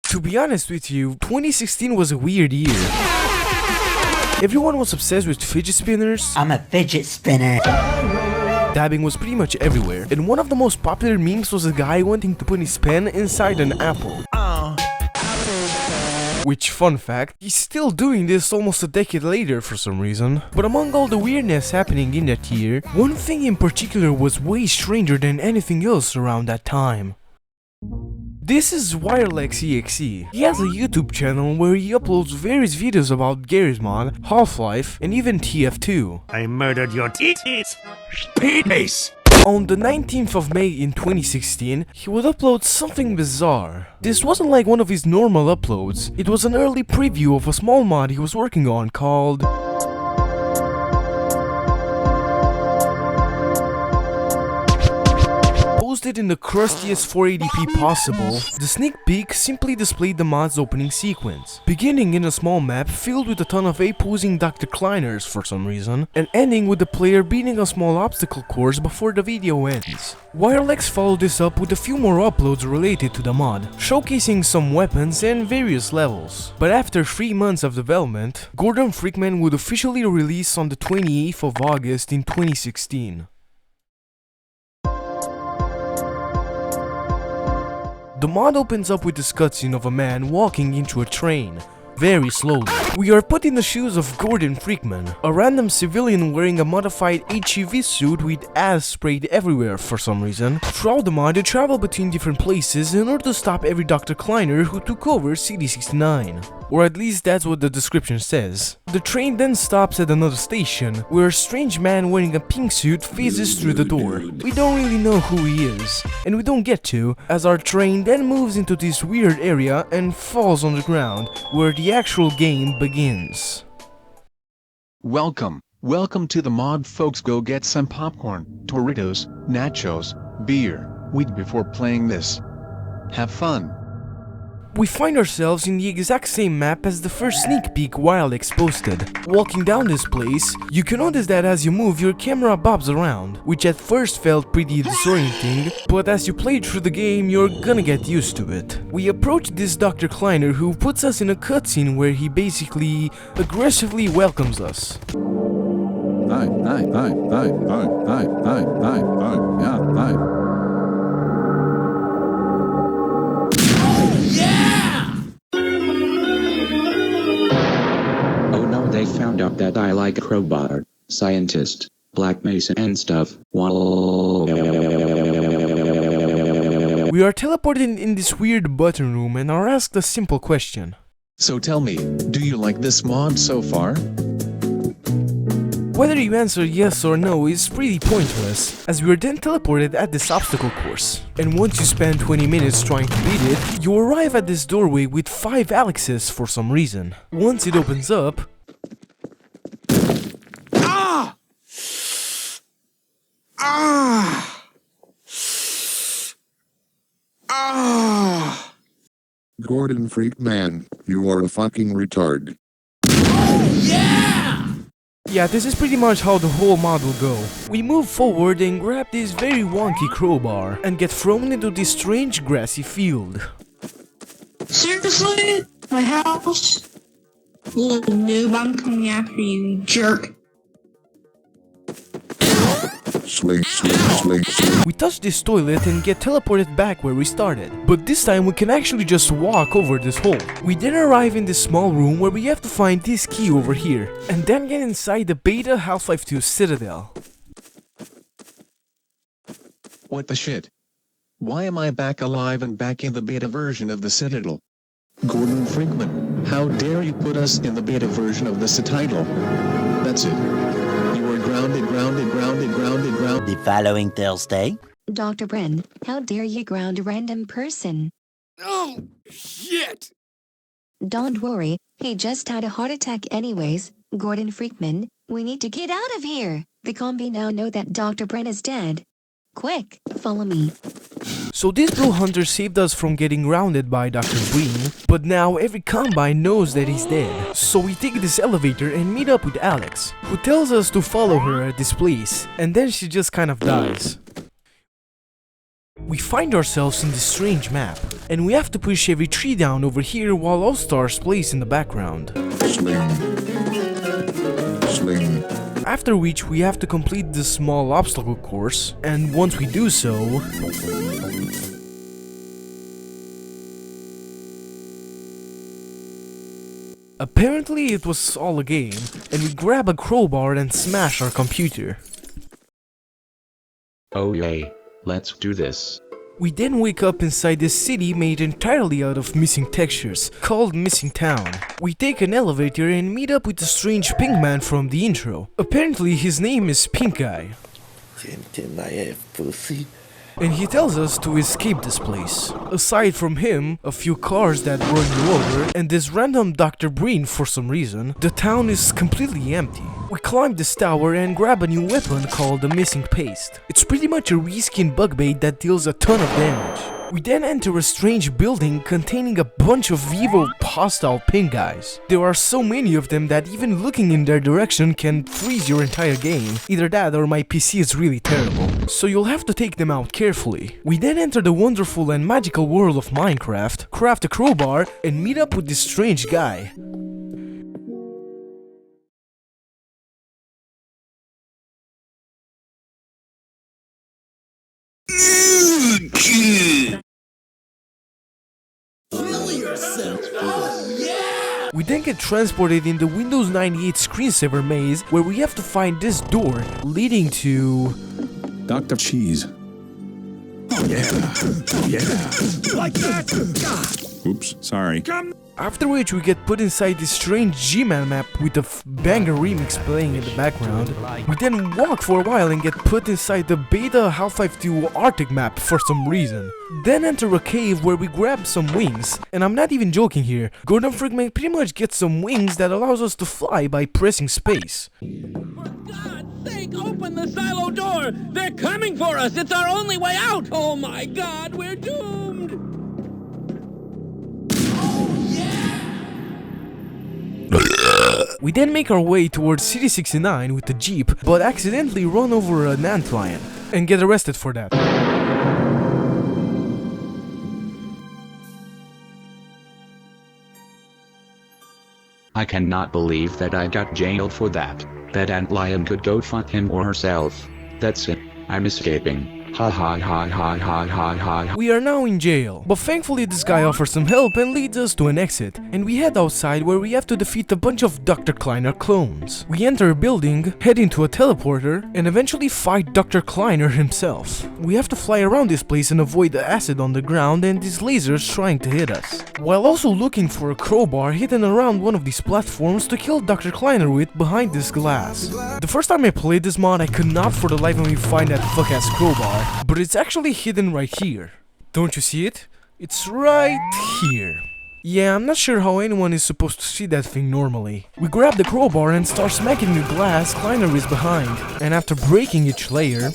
To be honest with you, 2016 was a weird year. Everyone was obsessed with fidget spinners. I'm a fidget spinner. Dabbing was pretty much everywhere, and one of the most popular memes was a guy wanting to put his pen inside an apple. Which, fun fact, he's still doing this almost a decade later for some reason. But among all the weirdness happening in that year, one thing in particular was way stranger than anything else around that time. This is WireLexEXE. He has a YouTube channel where he uploads various videos about Garry's Mod, Half-Life, and even TF2. I murdered your teeth. Penis. On the 19th of May in 2016, he would upload something bizarre. This wasn't like one of his normal uploads, it was an early preview of a small mod he was working on called Posted in the crustiest 480p possible, the sneak peek simply displayed the mod's opening sequence, beginning in a small map filled with a ton of opposing Dr. Kleiners for some reason, and ending with the player beating a small obstacle course before the video ends. WireLex followed this up with a few more uploads related to the mod, showcasing some weapons and various levels. But after 3 months of development, Gordon Freakman would officially release on the 28th of August in 2016. The mod opens up with this cutscene of a man walking into a train, very slowly. We are put in the shoes of Gordon Freakman, a random civilian wearing a modified HEV suit with ass sprayed everywhere for some reason. Throughout the mod, they travel between different places in order to stop every Dr. Kleiner who took over CD69. Or at least that's what the description says. The train then stops at another station, where a strange man wearing a pink suit phases through the door. We don't really know who he is, and we don't get to, as our train then moves into this weird area and falls on the ground, where the actual game begins. Welcome to the mod, folks. Go get some popcorn, Doritos, nachos, beer, weed before playing this. Have fun. We find ourselves in the exact same map as the first sneak peek WireLex posted. Walking down this place, you can notice that as you move, your camera bobs around, which at first felt pretty disorienting, but as you play through the game, you're gonna get used to it. We approach this Dr. Kleiner who puts us in a cutscene where he basically aggressively welcomes us. They found out that I like crowbar, scientist, black mason and stuff. We are teleported in this weird button room and are asked a simple question. So tell me, do you like this mod so far? Whether you answer yes or no is pretty pointless, as we are then teleported at this obstacle course. And once you spend 20 minutes trying to beat it, you arrive at this doorway with 5 Alexes for some reason. Once it opens up, Gordon Freakman, you are a fucking retard. Yeah, this is pretty much how the whole mod will go. We move forward and grab this very wonky crowbar and get thrown into this strange grassy field. Seriously? My house? Little noob, I'm coming after you, you jerk. Swing, swing, swing, swing. We touch this toilet and get teleported back where we started, but this time we can actually just walk over this hole. We then arrive in this small room where we have to find this key over here, and then get inside the beta Half-Life 2 Citadel. What the shit? Why am I back alive and back in the beta version of the Citadel? Gordon Freakman, how dare you put us in the beta version of the Citadel? That's it. You are grounded. The following Thursday. Dr. Bren, how dare you ground a random person? Oh, shit! Don't worry, he just had a heart attack anyways. Gordon Freakman, we need to get out of here. The combi now know that Dr. Bren is dead. Quick, follow me. So this blue hunter saved us from getting grounded by Dr. Green, but now every combine knows that he's dead. So we take this elevator and meet up with Alex, who tells us to follow her at this place, and then she just kind of dies. We find ourselves in this strange map, and we have to push every tree down over here while All Stars plays in the background. Sling. Sling. After which we have to complete this small obstacle course, and once we do so... apparently it was all a game, and we grab a crowbar and smash our computer. Oh yay, let's do this. We then wake up inside this city made entirely out of missing textures, called Missing Town. We take an elevator and meet up with the strange pink man from the intro. Apparently his name is Pink Guy. And he tells us to escape this place. Aside from him, a few cars that run you over, and this random Dr. Breen for some reason, the town is completely empty. We climb this tower and grab a new weapon called the Missing Paste. It's pretty much a reskin bug bait that deals a ton of damage. We then enter a strange building containing a bunch of evil, hostile pink guys. There are so many of them that even looking in their direction can freeze your entire game. Either that or my PC is really terrible, so you'll have to take them out carefully. We then enter the wonderful and magical world of Minecraft, craft a crowbar, and meet up with this strange guy. We then get transported in the Windows 98 screensaver maze where we have to find this door leading to... Dr. Cheese. Yeah. Like that. Oops, sorry. After which we get put inside this strange G-Man map with the banger remix playing in the background. We then walk for a while and get put inside the Beta Half-Life 2 Arctic map for some reason. Then enter a cave where we grab some wings, and I'm not even joking here. Gordon Freakman pretty much gets some wings that allows us to fly by pressing space. For God's sake, open the silo door! They're coming for us! It's our only way out! Oh my God, we're doomed! We then make our way towards City 69 with the jeep, but accidentally run over an antlion, and get arrested for that. I cannot believe that I got jailed for that. That antlion could go fuck him or herself. That's it. I'm escaping. Ha ha ha ha ha ha ha. We are now in jail, but thankfully this guy offers some help and leads us to an exit, and we head outside where we have to defeat a bunch of Dr. Kleiner clones. We enter a building, head into a teleporter, and eventually fight Dr. Kleiner himself. We have to fly around this place and avoid the acid on the ground and these lasers trying to hit us, while also looking for a crowbar hidden around one of these platforms to kill Dr. Kleiner with behind this glass. The first time I played this mod I could not for the life of me find that fuck-ass crowbar. But it's actually hidden right here. Don't you see it? It's right here. Yeah, I'm not sure how anyone is supposed to see that thing normally. We grab the crowbar and start smacking the glass Kleiner is behind. And after breaking each layer...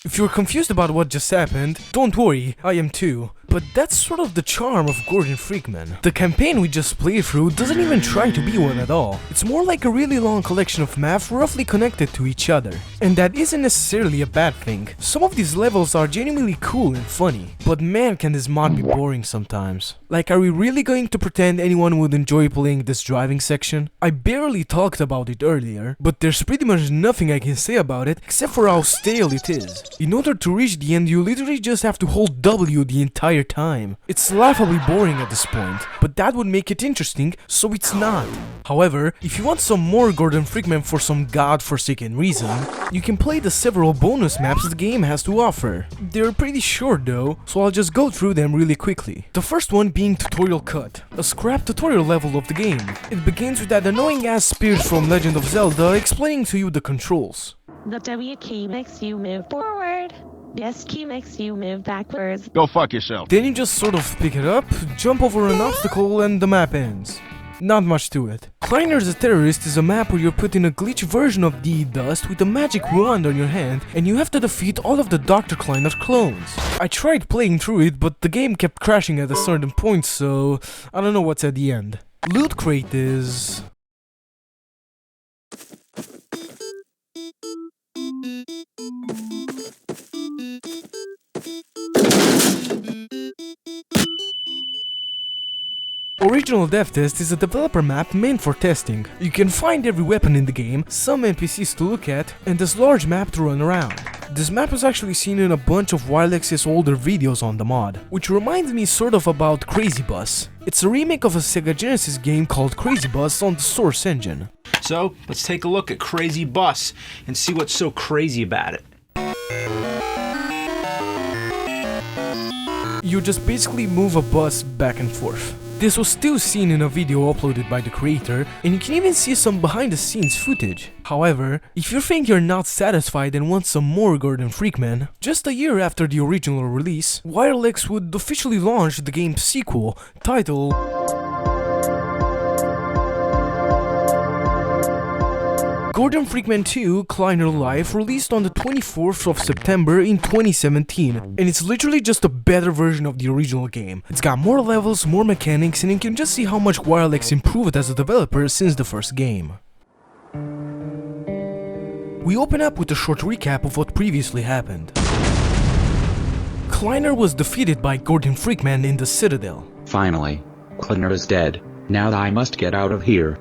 If you're confused about what just happened, don't worry, I am too. But that's sort of the charm of Gordon Freakman. The campaign we just played through doesn't even try to be one at all. It's more like a really long collection of maps roughly connected to each other. And that isn't necessarily a bad thing. Some of these levels are genuinely cool and funny. But man, can this mod be boring sometimes. Like, are we really going to pretend anyone would enjoy playing this driving section? I barely talked about it earlier, but there's pretty much nothing I can say about it except for how stale it is. In order to reach the end, you literally just have to hold W the entire time. It's laughably boring at this point, but that would make it interesting, so it's not. However, if you want some more Gordon Freakman for some godforsaken reason, you can play the several bonus maps the game has to offer. They're pretty short though, so I'll just go through them really quickly. The first one being Tutorial Cut, a scrap tutorial level of the game. It begins with that annoying ass spirit from Legend of Zelda explaining to you the controls. The W key makes you move forward. The S key makes you move backwards. Go fuck yourself. Then you just sort of pick it up, jump over an obstacle, and the map ends. Not much to it. Kleiner the Terrorist is a map where you're put in a glitch version of the dust with a magic wand on your hand, and you have to defeat all of the Dr. Kleiner clones. I tried playing through it, but the game kept crashing at a certain point, so I don't know what's at the end. Loot Crate is... Original Dev Test is a developer map meant for testing. You can find every weapon in the game, some NPCs to look at, and this large map to run around. This map was actually seen in a bunch of Wilex's older videos on the mod, which reminds me sort of about Crazy Bus. It's a remake of a Sega Genesis game called Crazy Bus on the Source engine. So, let's take a look at Crazy Bus and see what's so crazy about it. You just basically move a bus back and forth. This was still seen in a video uploaded by the creator, and you can even see some behind the scenes footage. However, if you think you're not satisfied and want some more Gordon Freakman, just a year after the original release, Wirex would officially launch the game's sequel, titled Gordon Freakman 2 Kleiner-Life, released on the 24th of September in 2017, and it's literally just a better version of the original game. It's got more levels, more mechanics, and you can just see how much Wirex improved as a developer since the first game. We open up with a short recap of what previously happened. Kleiner was defeated by Gordon Freakman in the Citadel. Finally, Kleiner is dead. Now I must get out of here.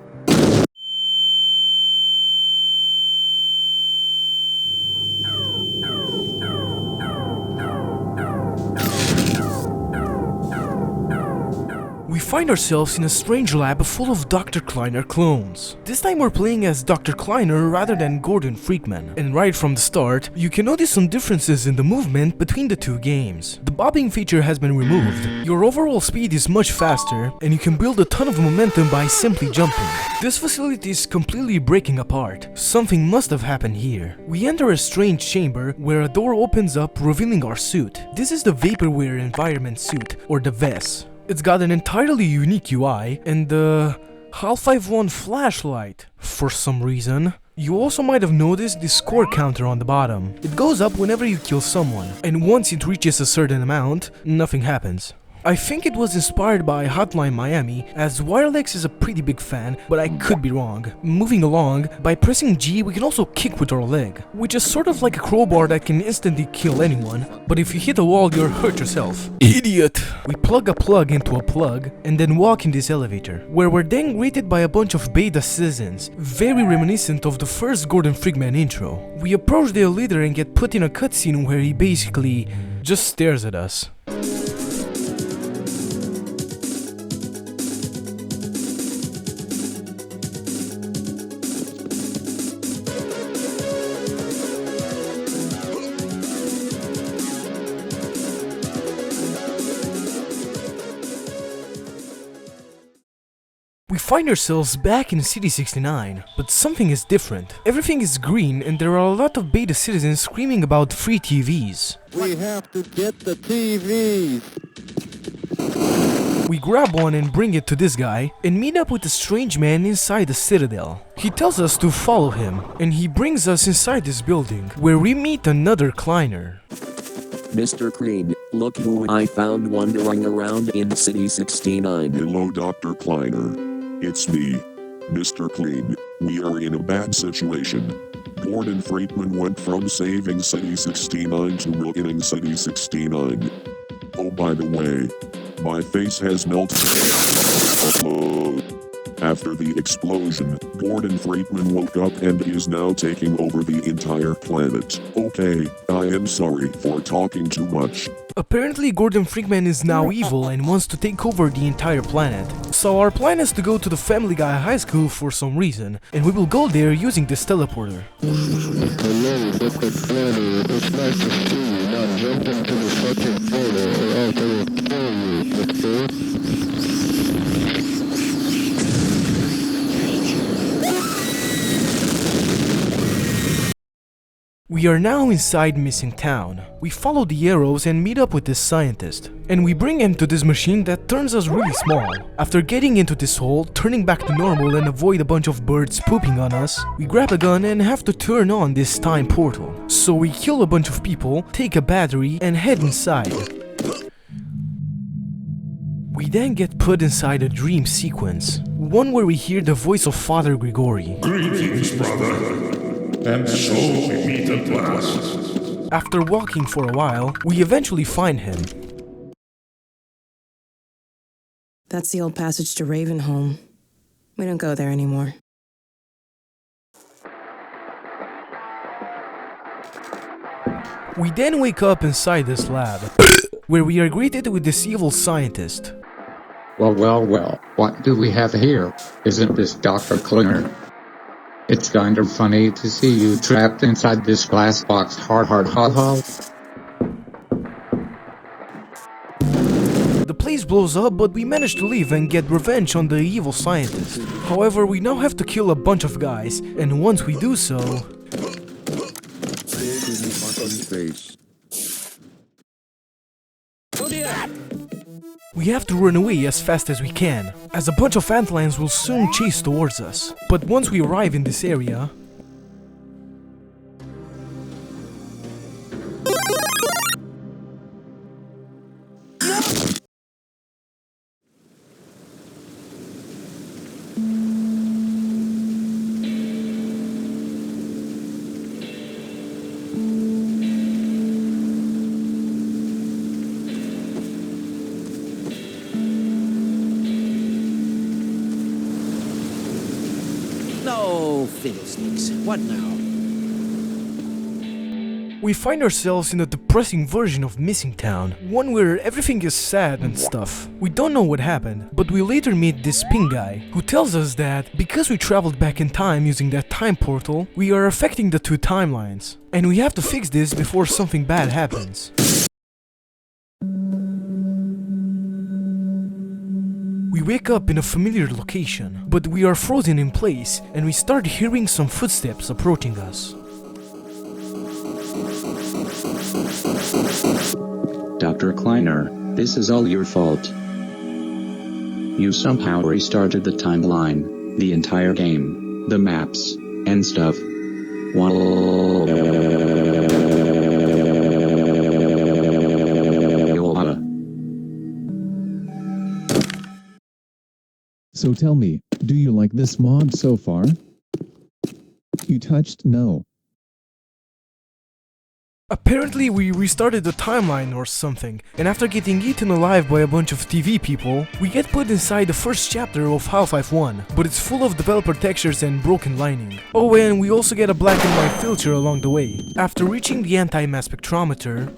We find ourselves in a strange lab full of Dr. Kleiner clones. This time we're playing as Dr. Kleiner rather than Gordon Freakman. And right from the start, you can notice some differences in the movement between the two games. The bobbing feature has been removed. Your overall speed is much faster, and you can build a ton of momentum by simply jumping. This facility is completely breaking apart. Something must have happened here. We enter a strange chamber where a door opens up, revealing our suit. This is the Vaporware Environment Suit, or the VES. It's got an entirely unique UI and the Half-Life 1 flashlight for some reason. You also might have noticed the score counter on the bottom. It goes up whenever you kill someone, and once it reaches a certain amount, nothing happens. I think it was inspired by Hotline Miami, as Wirex is a pretty big fan, but I could be wrong. Moving along, by pressing G we can also kick with our leg, which is sort of like a crowbar that can instantly kill anyone, but if you hit a wall you'll hurt yourself. Idiot! We plug a plug into a plug, and then walk in this elevator, where we're then greeted by a bunch of beta citizens, very reminiscent of the first Gordon Freakman intro. We approach their leader and get put in a cutscene where he basically just stares at us. We find ourselves back in City 69, but something is different. Everything is green and there are a lot of beta citizens screaming about free TVs. We have to get the TVs. We grab one and bring it to this guy and meet up with a strange man inside the Citadel. He tells us to follow him and he brings us inside this building where we meet another Kleiner. Mr. Creed, look who I found wandering around in City 69. Hello, Dr. Kleiner. It's me, Mr. Clean. We are in a bad situation. Gordon Freakman went from saving City 69 to ruining City 69. Oh, by the way, my face has melted. After the explosion, Gordon Freakman woke up and is now taking over the entire planet. Okay, I am sorry for talking too much. Apparently Gordon Freakman is now evil and wants to take over the entire planet. So our plan is to go to the Family Guy High School for some reason, and we will go there using this teleporter. Hello, Dr. Kleiner. It's nice to see you. Now jump into the fucking portal or else I will kill you, okay? We We are now inside Missing Town. We follow the arrows and meet up with this scientist. And we bring him to this machine that turns us really small. After getting into this hole, turning back to normal and avoid a bunch of birds pooping on us, we grab a gun and have to turn on this time portal. So we kill a bunch of people, take a battery and head inside. We then get put inside a dream sequence, one where we hear the voice of Father Grigori. Greetings, brother. And so we meet at last. After walking for a while, we eventually find him. That's the old passage to Ravenholm. We don't go there anymore. We then wake up inside this lab, where we are greeted with this evil scientist. Well, what do we have here? Isn't this Dr. Kleiner? It's kind of funny to see you trapped inside this glass box. Ha. The place blows up, but we manage to leave and get revenge on the evil scientist. However, we now have to kill a bunch of guys, and once we do so... we have to run away as fast as we can, as a bunch of antlions will soon chase towards us. But once we arrive in this area... No fiddlesticks. What now? we find ourselves in a depressing version of Missing Town, one where everything is sad and stuff. We don't know what happened, but we later meet this pink guy, who tells us that because we traveled back in time using that time portal, we are affecting the two timelines, and we have to fix this before something bad happens. We wake up in a familiar location, but we are frozen in place and we start hearing some footsteps approaching us. Dr. Kleiner, this is all your fault. You somehow restarted the timeline, the entire game, the maps, and stuff. So tell me, do you like this mod so far? You touched no. Apparently we restarted the timeline or something, and after getting eaten alive by a bunch of TV people, we get put inside the first chapter of Half-Life 1, but it's full of developer textures and broken lighting. Oh, and we also get a black and white filter along the way. After reaching the anti-mass spectrometer,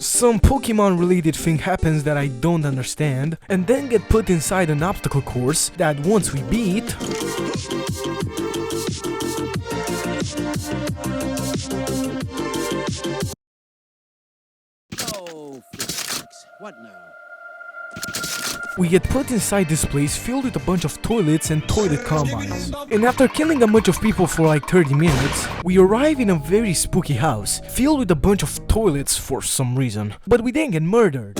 some Pokemon related thing happens that I don't understand, and then get put inside an obstacle course that once we beat... Oh, physics. What now? we get put inside this place filled with a bunch of toilets and toilet combines. And after killing a bunch of people for like 30 minutes, we arrive in a very spooky house, filled with a bunch of toilets for some reason. But we then get murdered.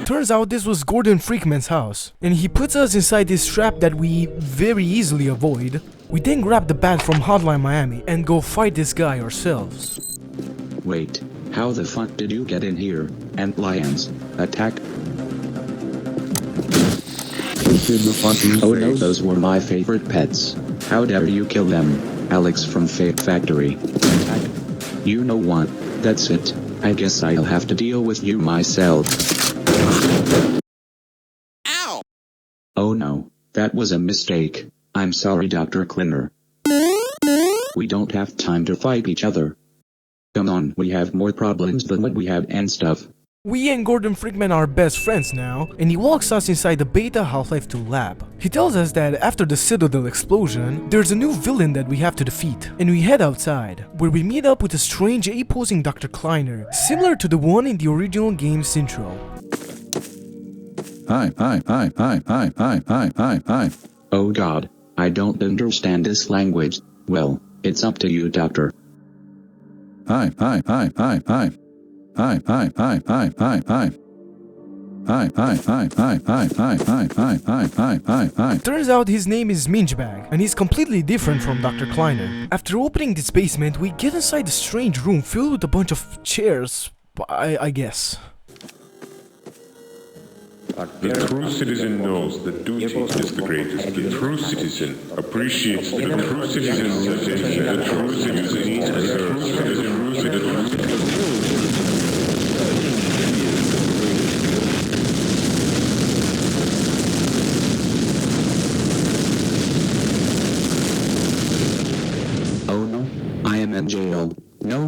Turns out this was Gordon Freakman's house, and he puts us inside this trap that we very easily avoid. We then grab the bat from Hotline Miami and go fight this guy ourselves. Wait, how the fuck did you get in here? And lions, attack! Oh no, those were my favorite pets. How dare you kill them, Alex from Fake Factory. You know what, that's it. I guess I'll have to deal with you myself. Ow! Oh no, that was a mistake. I'm sorry, Dr. Kleiner. We don't have time to fight each other. Come on, we have more problems than what we have and stuff. We and Gordon Freakman are best friends now, and he walks us inside the Beta Half-Life 2 lab. He tells us that after the Citadel explosion, there's a new villain that we have to defeat, and we head outside, where we meet up with a strange ape-posing Dr. Kleiner, similar to the one in the original game's intro. Hi. Oh god, I don't understand this language. Well, it's up to you, Doctor. Hi. Turns out his name is Mingebag, and he's completely different from Dr. Kleiner. After opening this basement, we get inside a strange room filled with a bunch of chairs, I guess. The true citizen knows that duty is the greatest. The true citizen appreciates the true citizen. The true citizen. Oh no, I am in jail. No.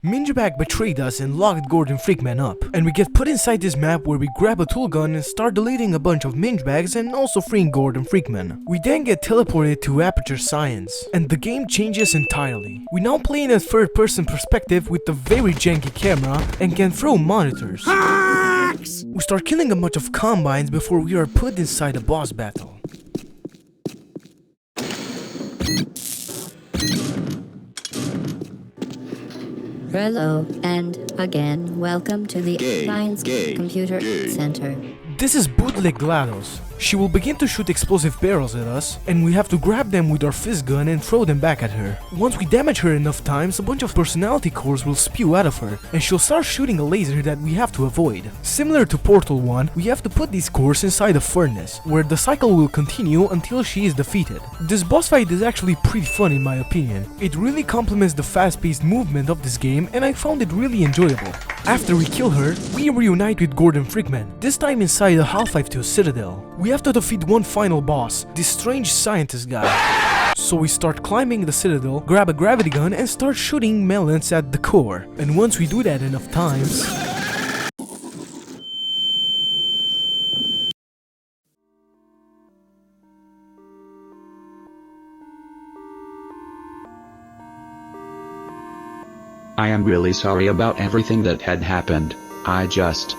Mingebag betrayed us and locked Gordon Freakman up, and we get put inside this map where we grab a tool gun and start deleting a bunch of Mingebags and also freeing Gordon Freakman. We then get teleported to Aperture Science, and the game changes entirely. We now play in a third-person perspective with a very janky camera and can throw monitors. We start killing a bunch of combines before we are put inside a boss battle. Hello, and again, welcome to the Science Computer Center. This is Bootleg GLaDOS. She will begin to shoot explosive barrels at us, and we have to grab them with our fist gun and throw them back at her. Once we damage her enough times, a bunch of personality cores will spew out of her, and she'll start shooting a laser that we have to avoid. Similar to Portal 1, we have to put these cores inside a furnace, where the cycle will continue until she is defeated. This boss fight is actually pretty fun in my opinion. It really complements the fast-paced movement of this game, and I found it really enjoyable. After we kill her, we reunite with Gordon Freakman, this time inside the Half-Life 2 Citadel. We have to defeat one final boss, this strange scientist guy. So we start climbing the Citadel, grab a gravity gun and start shooting melons at the core. And once we do that enough times... I am really sorry about everything that had happened. I just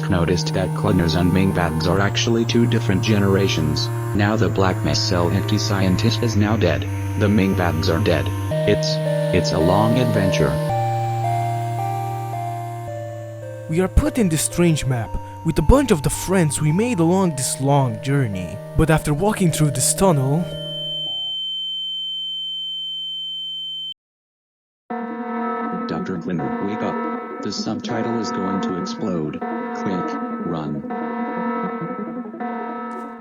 noticed that Kleiners and Mingbags are actually two different generations. Now the black missile anti-scientist is now dead. The Mingbags are dead. It's a long adventure. We are put in this strange map with a bunch of the friends we made along this long journey. But after walking through this tunnel... Dr. Kleiner, wake up. The subtitle is going to explode. Quick, run.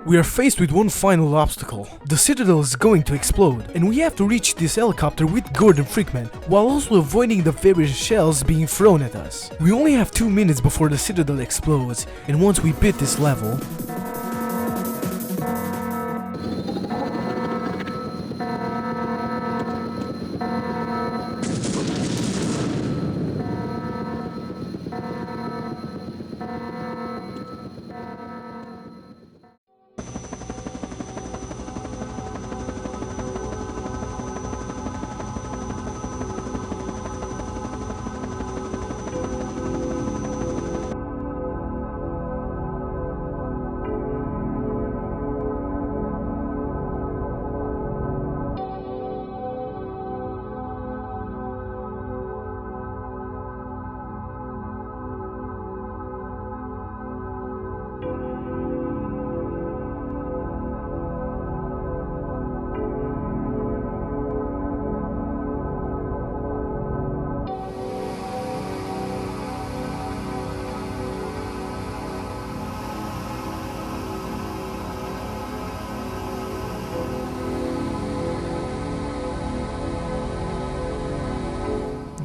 We are faced with one final obstacle. The Citadel is going to explode, and we have to reach this helicopter with Gordon Freakman, while also avoiding the various shells being thrown at us. We only have 2 minutes before the Citadel explodes, and once we beat this level...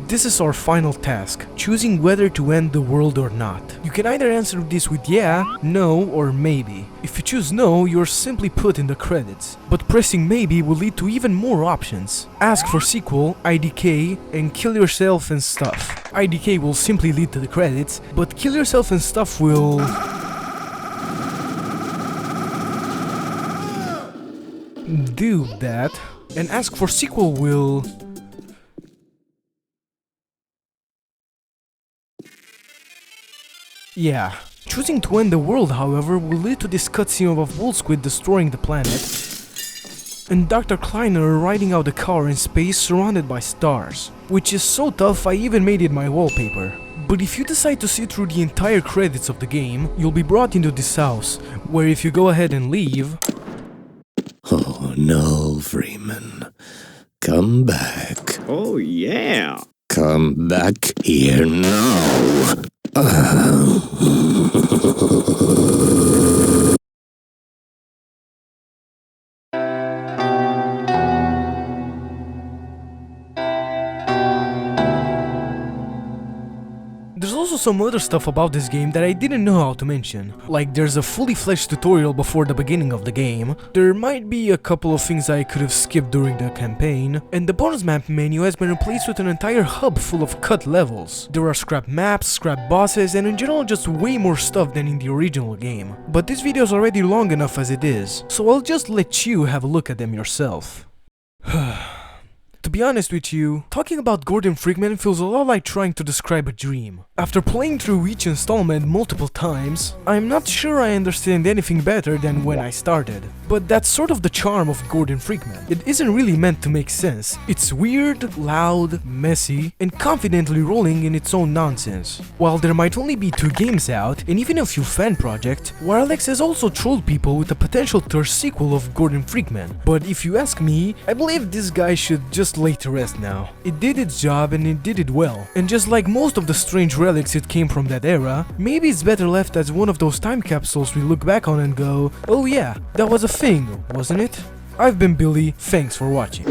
This is our final task, choosing whether to end the world or not. You can either answer this with yeah, no, or maybe. If you choose no, you're simply put in the credits. But pressing maybe will lead to even more options. Ask for sequel, IDK, and kill yourself and stuff. IDK will simply lead to the credits, but Kill Yourself and Stuff will... do that, and Ask for Sequel will... yeah. Choosing to end the world, however, will lead to this cutscene of a Wool Squid destroying the planet, and Dr. Kleiner riding out a car in space surrounded by stars, which is so tough I even made it my wallpaper. But if you decide to see through the entire credits of the game, you'll be brought into this house, where if you go ahead and leave... Oh no, Freeman. Come back. Oh yeah. Come back here now. There's also some other stuff about this game that I didn't know how to mention. Like, there's a fully fledged tutorial before the beginning of the game, there might be a couple of things I could have skipped during the campaign, and the bonus map menu has been replaced with an entire hub full of cut levels. There are scrap maps, scrap bosses, and in general just way more stuff than in the original game. But this video is already long enough as it is, so I'll just let you have a look at them yourself. To be honest with you, talking about Gordon Freakman feels a lot like trying to describe a dream. After playing through each installment multiple times, I'm not sure I understand anything better than when I started. But that's sort of the charm of Gordon Freakman. It isn't really meant to make sense. It's weird, loud, messy, and confidently rolling in its own nonsense. While there might only be 2 games out, and even a few fan projects, Warlex has also trolled people with a potential third sequel of Gordon Freakman. But if you ask me, I believe this guy should just lay to rest now. It did its job and it did it well. And just like most of the strange relics it came from that era, maybe it's better left as one of those time capsules we look back on and go, oh yeah, that was a thing, wasn't it? I've been Billy, thanks for watching.